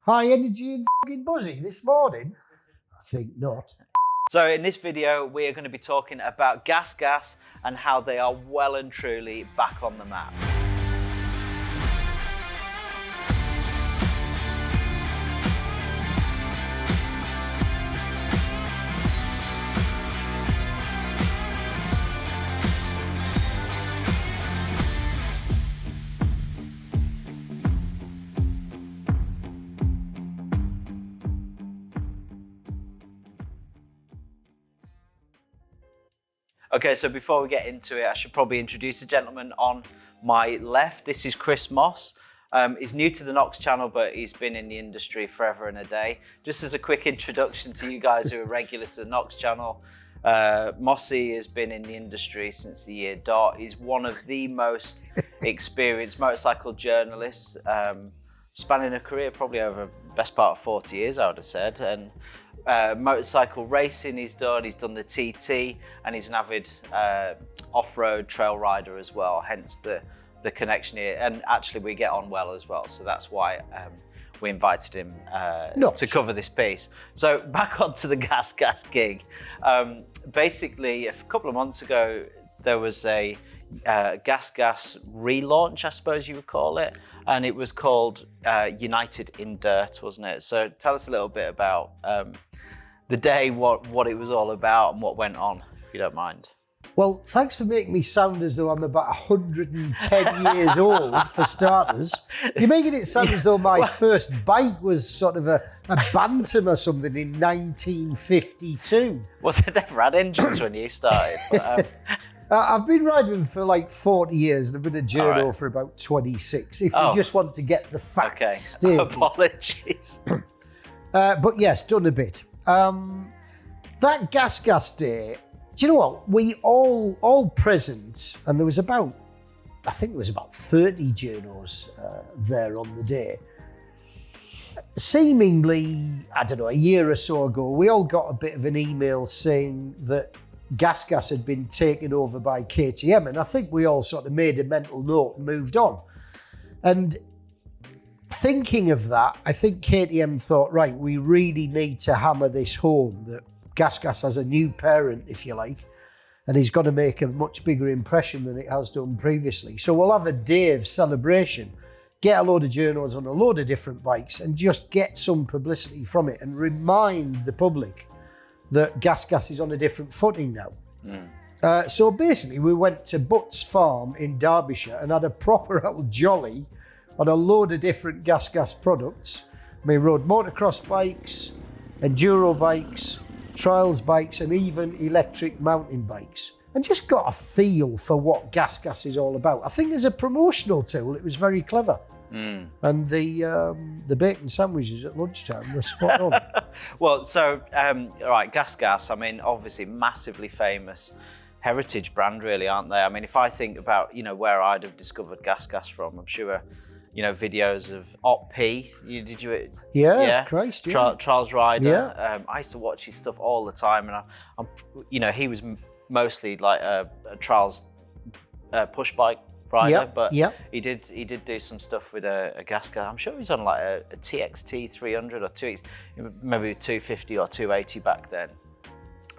high energy and fucking buzzy this morning? I think not. So in this video, we are going to be talking about GasGas and how they are well and truly back on the map. Okay, so before we get into it, I should probably introduce the gentleman on my left. This is Chris Moss. He's new to the KNOX channel, but he's been in the industry forever and a day. Just as a quick introduction to you guys who are regular to the KNOX channel, Mossy has been in the industry since the year dot. He's one of the most experienced motorcycle journalists, spanning a career probably over the best part of 40 years, I would have said. And motorcycle racing he's done the TT, and he's an avid off-road trail rider as well, hence the connection here. And actually we get on well as well, so that's why we invited him to cover this piece. So back onto the GasGas gig. Basically a couple of months ago there was a GasGas relaunch, I suppose you would call it, and it was called United in Dirt, wasn't it? So tell us a little bit about the day, what it was all about and what went on, if you don't mind. Well, thanks for making me sound as though I'm about 110 years old, for starters. You're making it sound as though my first bike was sort of a Bantam or something in 1952. Well, they never had engines when you started. But, I've been riding for like 40 years and I've been a journo for about 26, if you just want to get the facts stated. Apologies. But yes, done a bit. That GasGas day, do you know what? We all present, and there was about, I think there was about 30 journos there on the day. Seemingly, I don't know, a year or so ago, we all got a bit of an email saying that GasGas had been taken over by KTM, and I think we all sort of made a mental note and moved on. And thinking of that, I think KTM thought, right, we really need to hammer this home, that GasGas has a new parent, if you like, and he's got to make a much bigger impression than it has done previously. So we'll have a day of celebration, get a load of journos on a load of different bikes and just get some publicity from it and remind the public that GasGas is on a different footing now. So basically we went to Butts Farm in Derbyshire and had a proper old jolly on a load of different GasGas products. We rode motocross bikes, enduro bikes, trials bikes, and even electric mountain bikes, and just got a feel for what GasGas is all about. I think as a promotional tool, it was very clever. And the bacon sandwiches at lunchtime were spot on. Well, so, all right, GasGas, I mean, obviously massively famous heritage brand, really, aren't they? I mean, if I think about, where I'd have discovered GasGas from, I'm sure, videos of Op-P. Did you? Yeah. Christ, yeah. Charles Ryder. Yeah. I used to watch his stuff all the time, and I'm, he was mostly like a trials push bike rider, but he did do some stuff with a GasGas. I'm sure he's on like a TXT 300 or maybe 250 or 280 back then,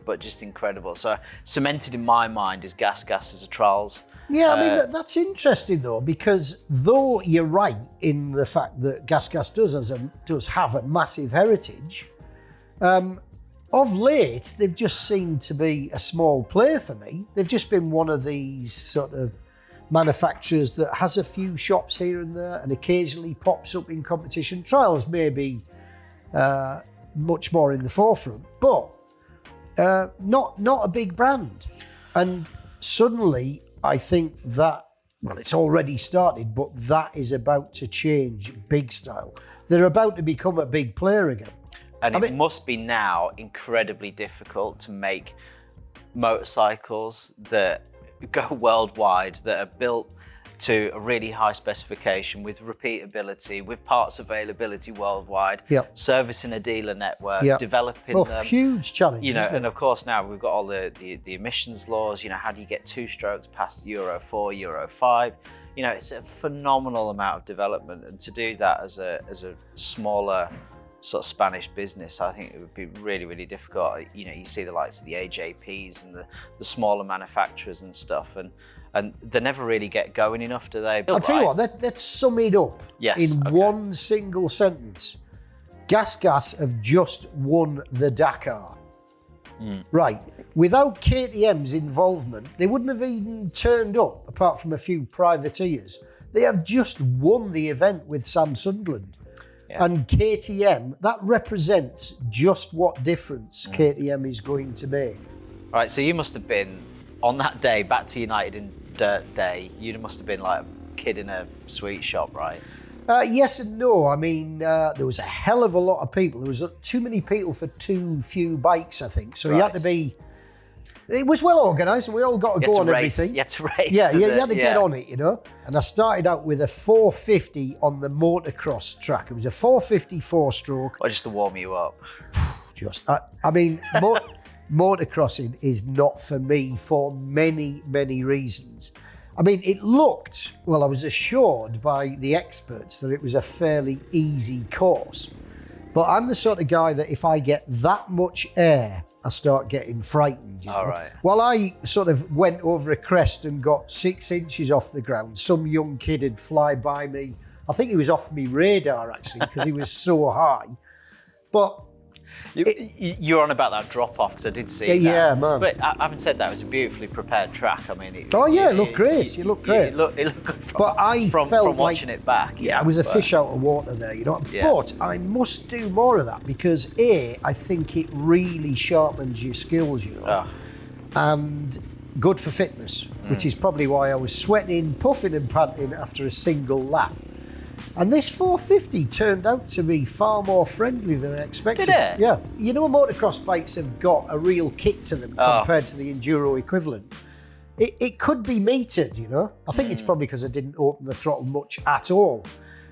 but just incredible. So cemented in my mind is GasGas as a trials. Yeah, I mean, that's interesting though, because though you're right in the fact that GasGas does have a massive heritage, of late, they've just seemed to be a small player for me. They've just been one of these sort of manufacturers that has a few shops here and there and occasionally pops up in competition. Trials may be much more in the forefront, but not a big brand. And suddenly, I think that, well, it's already started, but that is about to change big style. They're about to become a big player again. And it must be now incredibly difficult to make motorcycles that go worldwide, that are built to a really high specification with repeatability, with parts availability worldwide, servicing a dealer network, developing them. Huge challenge. And of course now we've got all the emissions laws. How do you get 2 strokes past Euro 4, Euro 5? you know, it's a phenomenal amount of development, and to do that as a smaller sort of Spanish business, I think it would be really, really difficult. You know, you see the likes of the AJPs and the smaller manufacturers and stuff, and they never really get going enough, do they? I'll tell you what, let's sum it up in one single sentence. GasGas have just won the Dakar. Right. Without KTM's involvement, they wouldn't have even turned up, apart from a few privateers. They have just won the event with Sam Sunderland. Yeah. And KTM, that represents just what difference KTM is going to make. All right, so you must have been, on that day, back to United in Dirt Day, you must have been like a kid in a sweet shop, right? Yes and no. I mean, there was a hell of a lot of people. There was too many people for too few bikes, I think. So you had to be... It was well organised, and we all got to go on everything. You had to race. Yeah, you had to get on it, you know. And I started out with a 450 on the motocross track. It was a 450 4-stroke. Or just to warm you up. I mean, motocrossing is not for me for many, many reasons. I mean, it looked, well, I was assured by the experts that it was a fairly easy course. But I'm the sort of guy that if I get that much air, I start getting frightened. You know? All right. Well, I sort of went over a crest and got 6 inches off the ground. Some young kid had fly by me. I think he was off me radar, actually, because he was so high. But... You're on about that drop off, because I did see that. Yeah, man. But having said that, it was a beautifully prepared track. I mean, it looked great. It looked great. It looked good from watching it back. Yeah, I was a fish out of water there, you know. Yeah. But I must do more of that because I think it really sharpens your skills, you know. And good for fitness, which is probably why I was sweating, puffing and panting after a single lap. And this 450 turned out to be far more friendly than I expected. Did it? Yeah. You know, motocross bikes have got a real kick to them compared to the Enduro equivalent. It could be metered, you know. I think it's probably because I didn't open the throttle much at all.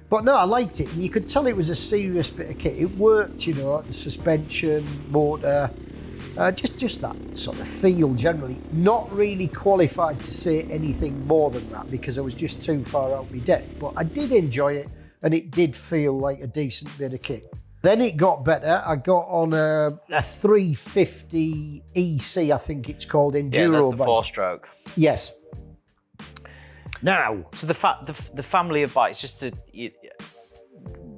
But no, I liked it. And you could tell it was a serious bit of kit. It worked, you know, the suspension, motor, just that sort of feel generally. Not really qualified to say anything more than that because I was just too far out of my depth. But I did enjoy it and it did feel like a decent bit of kit. Then it got better. I got on a 350 EC, I think it's called, Enduro. Yeah, that's the 4-stroke. Yes. Now. So the family of bikes, just to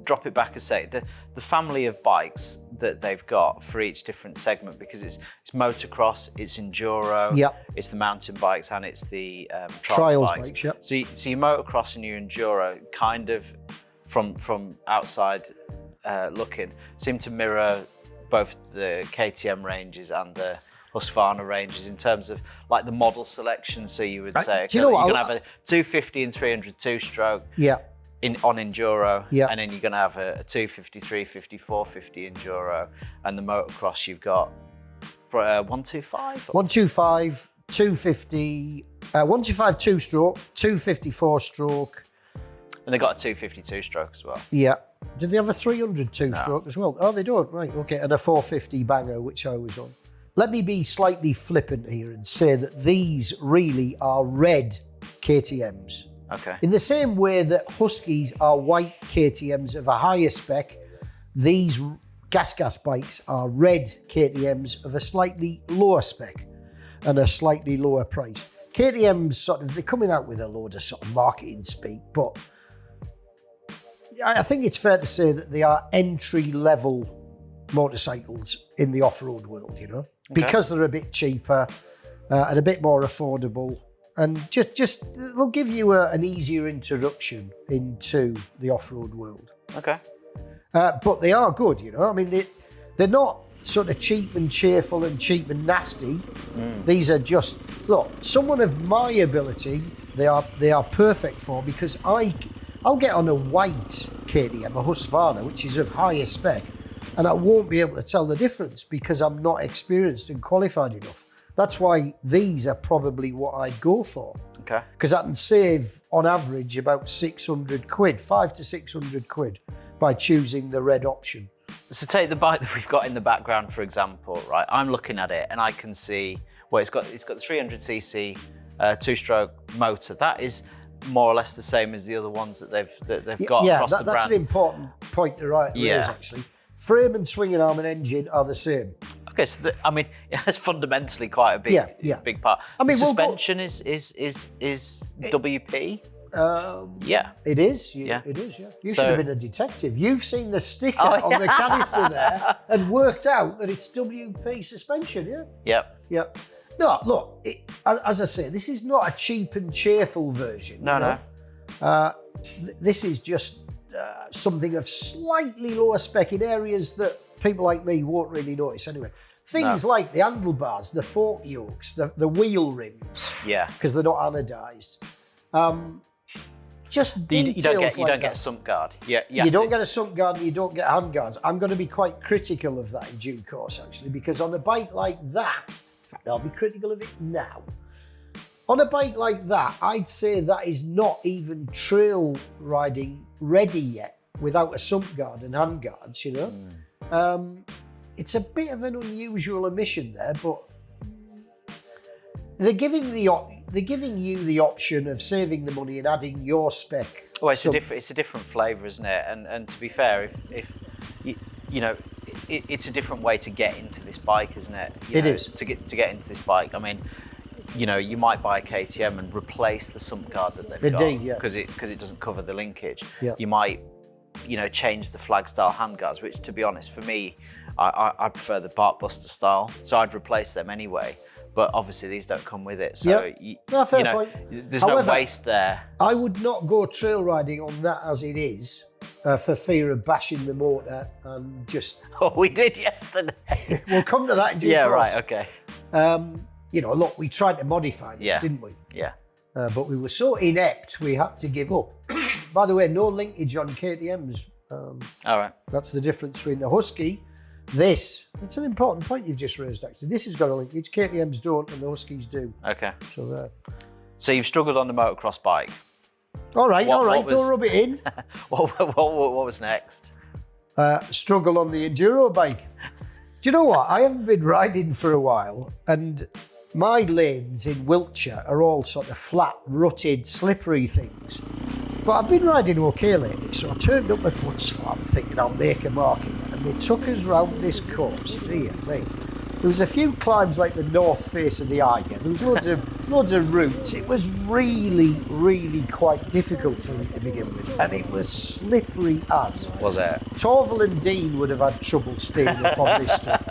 drop it back a sec, the family of bikes that they've got for each different segment, because it's motocross, it's enduro, it's the mountain bikes, and it's the trials bikes. So your motocross and your enduro kind of from outside looking seem to mirror both the KTM ranges and the Husqvarna ranges in terms of like the model selection. So you would say, okay, you're going to have a 250 and 300 2-stroke. Yeah. On enduro, and then you're going to have a 250, 350, 450 enduro, and the motocross you've got 125? 125, 250, 125 2-stroke, 250 4-stroke. And they got a 250 2-stroke as well. Yeah. Did they have a 300 2-stroke as well? Oh, they don't, right, okay. And a 450 banger, which I was on. Let me be slightly flippant here and say that these really are red KTMs. Okay. In the same way that Huskies are white KTMs of a higher spec, these GasGas bikes are red KTMs of a slightly lower spec and a slightly lower price. KTMs they're coming out with a load of sort of marketing speak, but I think it's fair to say that they are entry-level motorcycles in the off-road world, you know, because they're a bit cheaper and a bit more affordable. And just they'll give you an easier introduction into the off-road world. Okay. But they are good, you know. I mean, they're not sort of cheap and cheerful and cheap and nasty. These are just, look, someone of my ability, they are perfect for, because I'll get on a white KTM, a Husqvarna, which is of higher spec, and I won't be able to tell the difference because I'm not experienced and qualified enough. That's why these are probably what I'd go for. Okay. Because I can save, on average, about 600 quid, 500 to 600 quid, by choosing the red option. So take the bike that we've got in the background, for example, right? I'm looking at it and I can see, well, it's got the 300cc 2-stroke motor. more or less the same as the other ones that they've got across the brand. That's an important point to raise, actually. Frame and swinging arm and engine are the same. Okay, so I mean, it's fundamentally quite a big part. I mean, the suspension is WP. It is. It is. Yeah, you should have been a detective. You've seen the sticker on the canister there and worked out that it's WP suspension. Yeah. Yep. No, look. As I say, this is not a cheap and cheerful version. No. This is just something of slightly lower spec in areas that people like me won't really notice anyway. Things like the handlebars, the fork yokes, the wheel rims. Yeah. Because they're not anodized. Just details you don't get a sump guard. You don't get a sump guard and you don't get hand guards. I'm going to be quite critical of that in due course, actually, because on a bike like that, in fact, I'll be critical of it now. On a bike like that, I'd say that is not even trail riding ready yet without a sump guard and hand guards, you know. It's a bit of an unusual omission there, but they're giving you the option of saving the money and adding your spec. Well, it's a different flavour, isn't it? And to be fair, if you know, it's a different way to get into this bike, isn't it? It is to get into this bike. I mean, you know, you might buy a KTM and replace the sump guard that they've got because it doesn't cover the linkage. Yeah. You might, you know, change the flag style handguards, which, to be honest, for me, I prefer the Bark Buster style, so I'd replace them anyway. But obviously these don't come with it, so fair point. There's no waste there. I would not go trail riding on that as it is, for fear of bashing the motor and just. Oh, we did yesterday. We'll come to that in due course. Yeah, right. Okay. You know, look, we tried to modify this, didn't we? Yeah. But we were so inept, we had to give up. By the way, no linkage on KTMs. All right. That's the difference between the Husky. It's an important point you've just raised, actually. This has got a linkage. KTMs don't, and the Huskies do. Okay. So there. So you've struggled on the motocross bike. All right. Don't rub it in. What was next? Struggle on the Enduro bike. Do you know what? I haven't been riding for a while, and my lanes in Wiltshire are all sort of flat, rutted, slippery things. But I've been riding okay lately, so I turned up at Woods Farm thinking I'll make a mark here, and they took us round this coast here, mate. There was a few climbs like the north face of the Eiger. There was loads of routes. It was really quite difficult for me to begin with, and it was slippery as. Was it? Torval and Dean would have had trouble staying up on this stuff.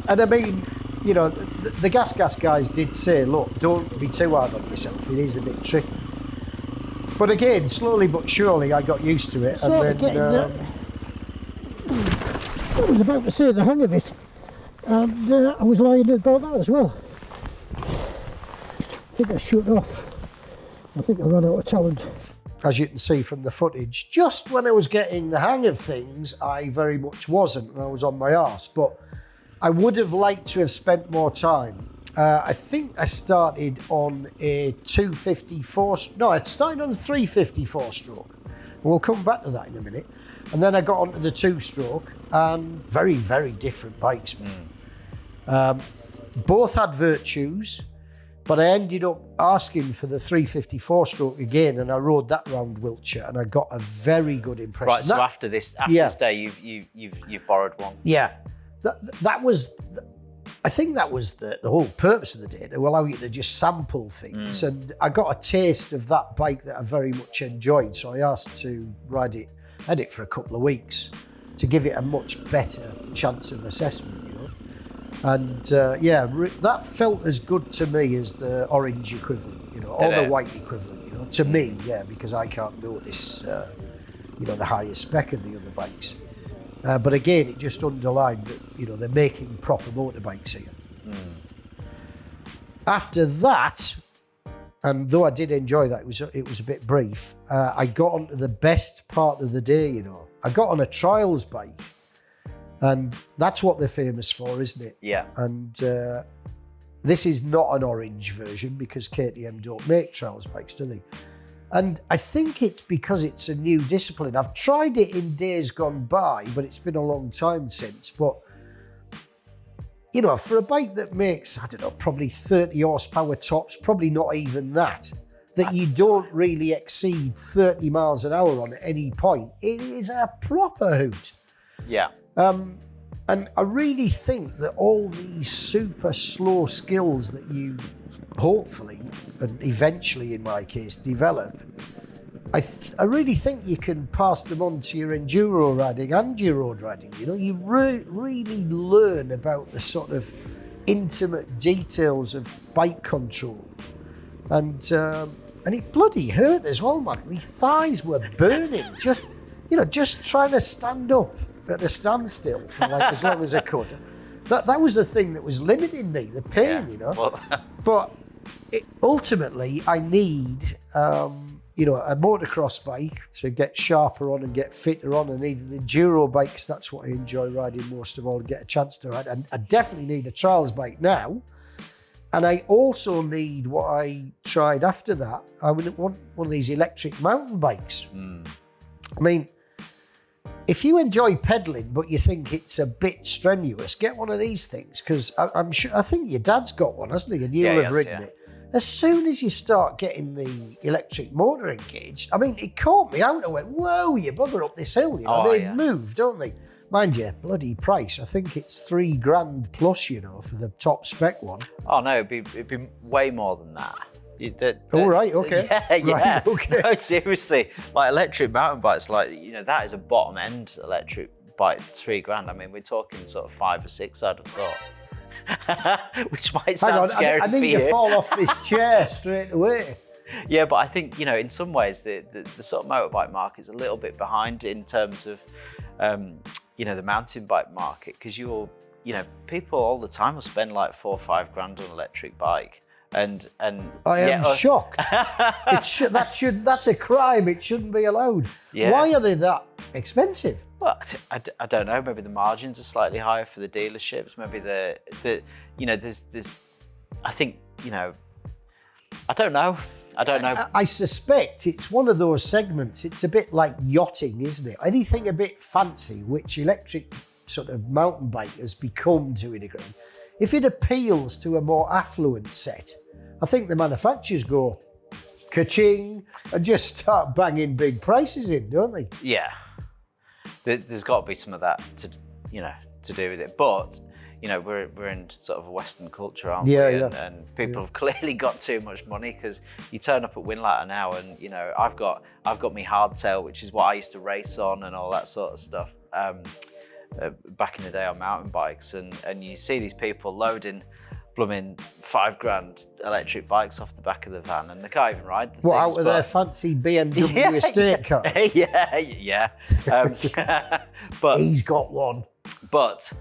And I mean, you know, the GasGas guys did say, look, don't be too hard on yourself. It is a bit tricky. But again, slowly but surely, I got used to it. And then I was about to say the hang of it, and I was lying about that as well. I think I shut off. I think I ran out of talent. As you can see from the footage, just when I was getting the hang of things, I very much wasn't, and I was on my arse. But I would have liked to have spent more time. I think I started on a 254. No, I started on a 354 stroke. We'll come back to that in a minute. And then I got onto the 2-stroke, and very, very different bikes. Both had virtues, but I ended up asking for the 354 stroke again, and I rode that round Wiltshire, and I got a very good impression. Right. So after this day, you've borrowed one. Yeah, that was. I think that was the whole purpose of the day, to allow you to just sample things. And I got a taste of that bike that I very much enjoyed. So I asked to ride it, had it for a couple of weeks to give it a much better chance of assessment, you know. And that felt as good to me as the orange equivalent, you know, or the white equivalent, you know, to me, because I can't notice, the higher spec of the other bikes. But again, it just underlined that, you know, they're making proper motorbikes here. After that, and though I did enjoy that, it was a bit brief, I got onto the best part of the day, you know. I got on a trials bike, and that's what they're famous for, isn't it? Yeah. And this is not an orange version because KTM don't make trials bikes, do they? And I think it's because it's a new discipline. I've tried it in days gone by, but it's been a long time since. But, you know, for a bike that makes, I don't know, probably 30 horsepower tops, probably not even that, that you don't really exceed 30 miles an hour on at any point, it is a proper hoot. Yeah. And I really think that all these super slow skills that you hopefully, and eventually in my case, develop, I really think you can pass them on to your enduro riding and your road riding. You know, you really learn about the sort of intimate details of bike control. And it bloody hurt as well, man. My thighs were burning, just trying to stand up at a standstill for like as long as I could. That was the thing that was limiting me, the pain, you know. Well, but ultimately, I need, a motocross bike to get sharper on and get fitter on. I need an enduro bike because that's what I enjoy riding most of all, to get a chance to ride. And I definitely need a trials bike now. And I also need what I tried after that. I would want one of these electric mountain bikes. I mean, if you enjoy pedaling but you think it's a bit strenuous, get one of these things, because I think your dad's got one, hasn't he? And you'll have ridden it. As soon as you start getting the electric motor engaged, I mean, it caught me out. I went, whoa, you bugger up this hill. You know, they move, don't they? Mind you, bloody price. I think it's $3,000 plus, you know, for the top spec one. Oh no, it'd be way more than that. Right, okay. Yeah. Right, okay. No, seriously, like electric mountain bikes, like, you know, that is a bottom end electric bike, $3,000. I mean, we're talking sort of 5 or 6, I'd have thought. Which might sound scary for you. I need to fall off this chair straight away. Yeah, but I think, you know, in some ways, the sort of motorbike market is a little bit behind in terms of, the mountain bike market, because people all the time will spend like $4 or $5 grand on an electric bike. And I am shocked. That's a crime. It shouldn't be allowed. Yeah. Why are they that expensive? Well, I don't know. Maybe the margins are slightly higher for the dealerships. Maybe there's I think, I don't know. I suspect it's one of those segments. It's a bit like yachting, isn't it? Anything a bit fancy, which electric sort of mountain bike has become to a degree. If it appeals to a more affluent set, I think the manufacturers go ka-ching and just start banging big prices in, don't they? Yeah. There's got to be some of that to do with it. But, we're in sort of a Western culture, aren't we? And people have clearly got too much money, because you turn up at Winlatter now and, I've got my hardtail, which is what I used to race on and all that sort of stuff. Back in the day on mountain bikes, and you see these people loading blooming $5,000 electric bikes off the back of the van, and they can't even ride the things. Out of their fancy BMW estate car? Yeah. But he's got one. But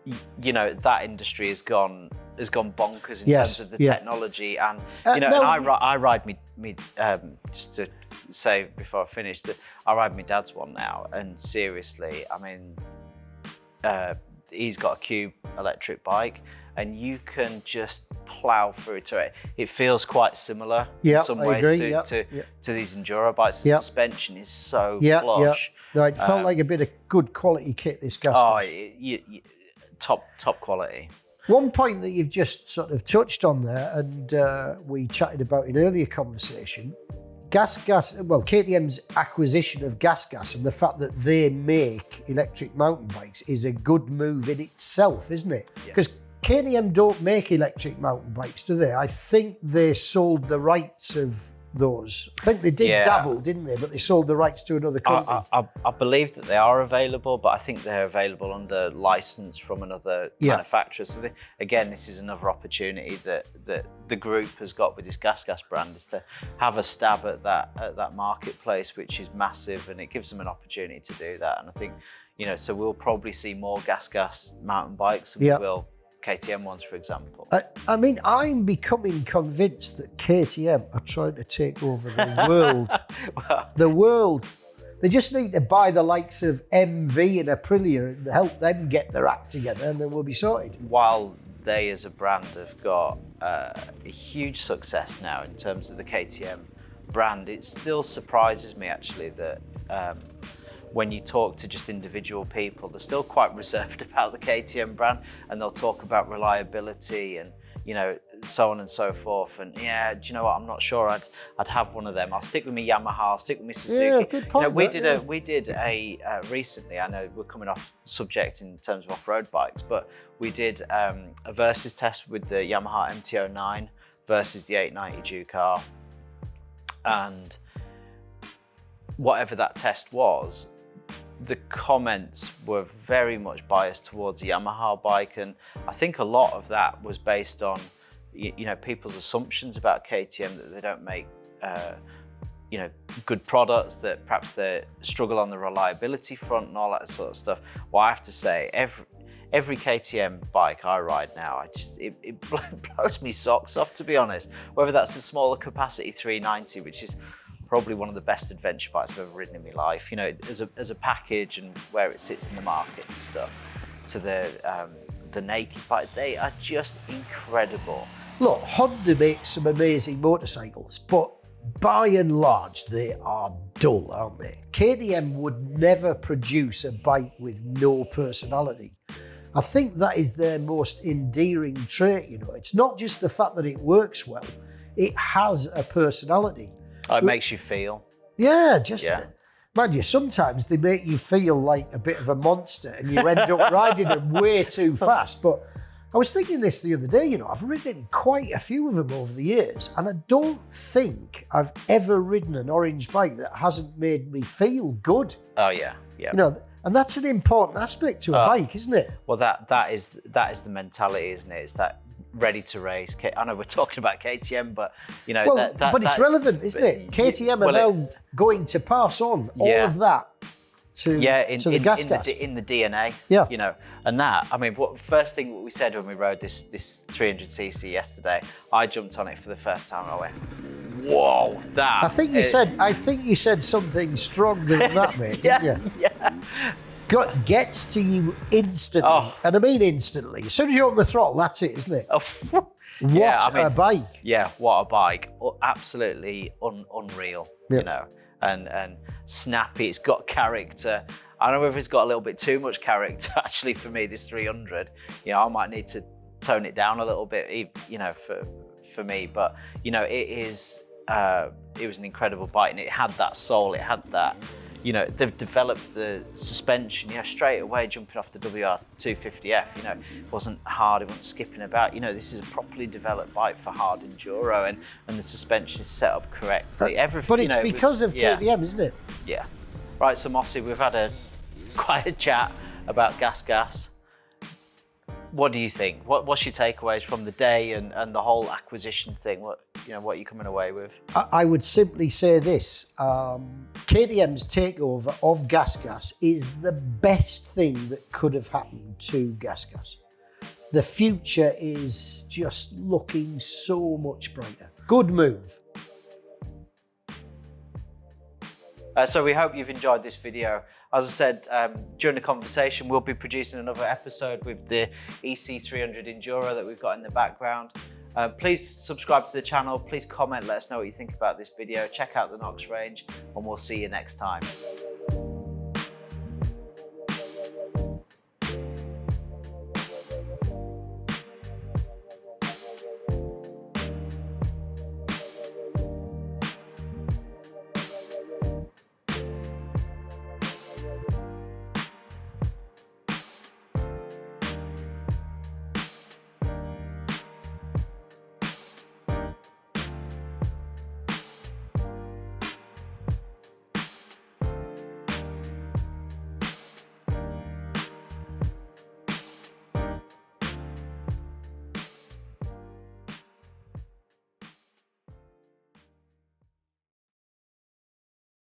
that industry has gone bonkers in terms of the technology, and and I ride me just to say before I finish that I ride my dad's one now, and seriously, I mean, he's got a Cube electric bike, and you can just plow through to it. It feels quite similar in some ways to these enduro bikes. The suspension is so plush. No, it felt like a bit of good quality kit, this GasGas. Top quality. One point that you've just sort of touched on there, and we chatted about in earlier conversation, KTM's acquisition of GasGas and the fact that they make electric mountain bikes is a good move in itself, isn't it? Because KTM don't make electric mountain bikes, do they? I think they sold the rights of those. I think they did dabble, didn't they? But they sold the rights to another company. I believe that they are available, but I think they're available under license from another manufacturer. So this is another opportunity that the group has got with this GasGas brand, is to have a stab at that marketplace, which is massive, and it gives them an opportunity to do that. And I think, so we'll probably see more GasGas mountain bikes than we will KTM ones, for example. I mean, I'm becoming convinced that KTM are trying to take over the world. The world. They just need to buy the likes of MV and Aprilia and help them get their act together, and then we'll be sorted. While they as a brand have got a huge success now in terms of the KTM brand, it still surprises me actually that when you talk to just individual people, they're still quite reserved about the KTM brand, and they'll talk about reliability and so on and so forth. And yeah, do you know what? I'm not sure I'd have one of them. I'll stick with my Yamaha. I'll stick with my Suzuki. Yeah, good point. We did a recently. I know we're coming off subject in terms of off-road bikes, but we did a versus test with the Yamaha MT-09 versus the 890 Duke R, and whatever that test was, the comments were very much biased towards the Yamaha bike, and I think a lot of that was based on people's assumptions about KTM, that they don't make good products, that perhaps they struggle on the reliability front and all that sort of stuff. Well, I have to say, every KTM bike I ride now, it blows me socks off, to be honest. Whether that's a smaller capacity 390, which is probably one of the best adventure bikes I've ever ridden in my life, as a package and where it sits in the market and stuff, to the naked bike, they are just incredible. Look, Honda makes some amazing motorcycles, but by and large, they are dull, aren't they? KTM would never produce a bike with no personality. I think that is their most endearing trait, It's not just the fact that it works well, it has a personality. Oh, it makes you feel. Yeah, mind you, sometimes they make you feel like a bit of a monster and you end up riding them way too fast. But I was thinking this the other day, I've ridden quite a few of them over the years, and I don't think I've ever ridden an orange bike that hasn't made me feel good. Oh yeah, yeah. And that's an important aspect to a bike, isn't it? Well, that is the mentality, isn't it? It's that ready to race. I know we're talking about KTM, but but it's relevant, isn't it? KTM are now going to pass on all of that to the GasGas in the DNA. Yeah, and that. I mean, first thing we said when we rode this 300cc yesterday, I jumped on it for the first time. I went, whoa, that. I think you said something stronger than that, mate. Yeah. Gets to you instantly, and I mean instantly. As soon as you're on the throttle, that's it, isn't it? What a bike! Yeah, what a bike! Absolutely unreal, and snappy. It's got character. I don't know if it's got a little bit too much character. Actually, for me, this 300, I might need to tone it down a little bit, for me. But it is. It was an incredible bike, and it had that soul. It had that. They've developed the suspension, straight away jumping off the WR250F, it wasn't hard, it wasn't skipping about. This is a properly developed bike for hard enduro, and the suspension is set up correctly. Everything, but it's because of KTM, isn't it? Yeah. Right, so Mossy, we've had quite a chat about GasGas. What do you think? What's your takeaways from the day and the whole acquisition thing? What are you coming away with? I would simply say this: KTM's takeover of GasGas is the best thing that could have happened to GasGas. The future is just looking so much brighter. Good move. So we hope you've enjoyed this video. As I said, during the conversation, we'll be producing another episode with the EC300 Enduro that we've got in the background. Please subscribe to the channel. Please comment, let us know what you think about this video. Check out the KNOX range, and we'll see you next time.